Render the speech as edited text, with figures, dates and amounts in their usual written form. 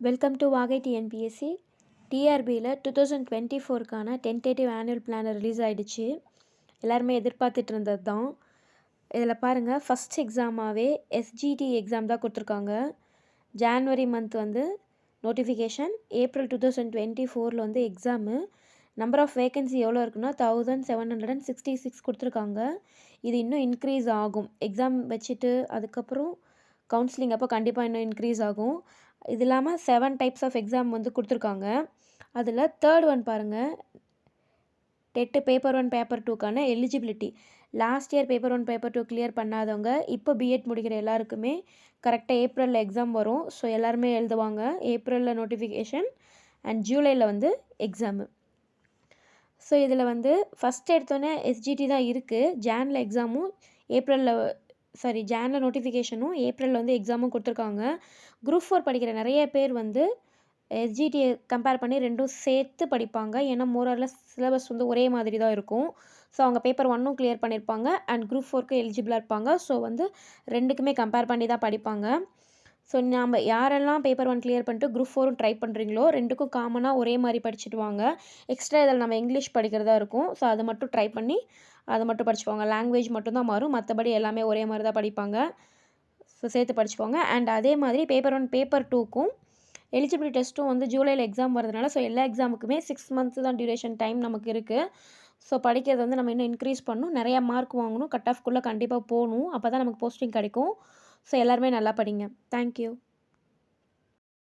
Welcome to Vaagai TNPSC. டிஆர்பியில் 2024க்கான tentative annual planner release ஆகிடுச்சு. எல்லாருமே எதிர்பார்த்துட்டு இருந்தது தான். இதில் பாருங்கள், ஃபஸ்ட் எக்ஸாமாகவே எஸ்ஜிடி எக்ஸாம் தான் கொடுத்துருக்காங்க. ஜான்வரி மந்த் வந்து நோட்டிஃபிகேஷன், ஏப்ரல் 2024 வந்து எக்ஸாமு. நம்பர் ஆஃப் வேகன்சி எவ்வளோ இருக்குன்னா 1766 கொடுத்துருக்காங்க. இது இன்னும் இன்க்ரீஸ் ஆகும். எக்ஸாம் வச்சுட்டு அதுக்கப்புறம் கவுன்சிலிங் அப்போ கண்டிப்பாக இன்னும் இன்க்ரீஸ் ஆகும். இது இல்லாமல் 7 டைப்ஸ் ஆஃப் எக்ஸாம் வந்து கொடுத்துருக்காங்க. அதில் தேர்ட் ஒன் பாருங்கள், டெட்டு பேப்பர் 1 பேப்பர் 2க்கான eligibility. Last year paper 1 paper 2 clear பண்ணாதவங்க இப்போ பிஎட் முடிக்கிற எல்லாருக்குமே கரெக்டாக ஏப்ரலில் எக்ஸாம் வரும். ஸோ எல்லாருமே எழுதுவாங்க. ஏப்ரலில் நோட்டிஃபிகேஷன் அண்ட் ஜூலையில் வந்து எக்ஸாமு. ஸோ இதில் வந்து ஃபஸ்ட் எடுத்தோன்னே எஸ்ஜிடி தான் இருக்குது. ஜானில் எக்ஸாமும் ஜானில் நோட்டிஃபிகேஷனும் ஏப்ரலில் வந்து எக்ஸாமும் கொடுத்துருக்காங்க. குரூப் 4 படிக்கிற நிறைய பேர் வந்து எஸ்ஜிடியை கம்பேர் பண்ணி ரெண்டும் சேர்த்து படிப்பாங்க. ஏன்னா மோரலஸ் சிலபஸ் வந்து ஒரே மாதிரி தான் இருக்கும். ஸோ அவங்க பேப்பர் 1ம் கிளியர் பண்ணியிருப்பாங்க அண்ட் குரூப் 4க்கு எலிஜிபிளாக இருப்பாங்க. ஸோ வந்து ரெண்டுக்குமே கம்பேர் பண்ணி தான் படிப்பாங்க. ஸோ நாம் யாரெல்லாம் பேப்பர் 1 கிளியர் பண்ணிட்டு குரூப் 4ம் ட்ரை பண்ணுறீங்களோ ரெண்டுக்கும் காமனாக ஒரே மாதிரி படிச்சுட்டு வாங்க. எக்ஸ்ட்ரா இதில் நம்ம இங்கிலீஷ் படிக்கிறதா இருக்கும். ஸோ அதை மட்டும் ட்ரை பண்ணி அதை மட்டும் படிச்சுப்பாங்க. லாங்குவேஜ் மட்டும்தான் மாறும், மற்றபடி எல்லாமே ஒரே மாதிரி தான் படிப்பாங்க. ஸோ சேர்த்து படிச்சுப்பாங்க. அண்ட் அதே மாதிரி பேப்பர் 1 பேப்பர் 2க்கும் எலிஜிபிலிட்டி டெஸ்ட்டும் வந்து ஜூலையில் எக்ஸாம் வரதுனால ஸோ எல்லா எக்ஸாமுக்குமே 6 மந்த்ஸ் தான் டியூரேஷன் டைம் நமக்கு இருக்குது. ஸோ படிக்கிறது வந்து நம்ம இன்னும் இன்க்ரீஸ் பண்ணணும், நிறையா மார்க் வாங்கணும், கட் ஆஃப்குள்ளே கண்டிப்பாக போகணும். அப்போ தான் நமக்கு போஸ்டிங் கிடைக்கும். ஸோ எல்லாருமே நல்லா படிங்க. தேங்க்யூ.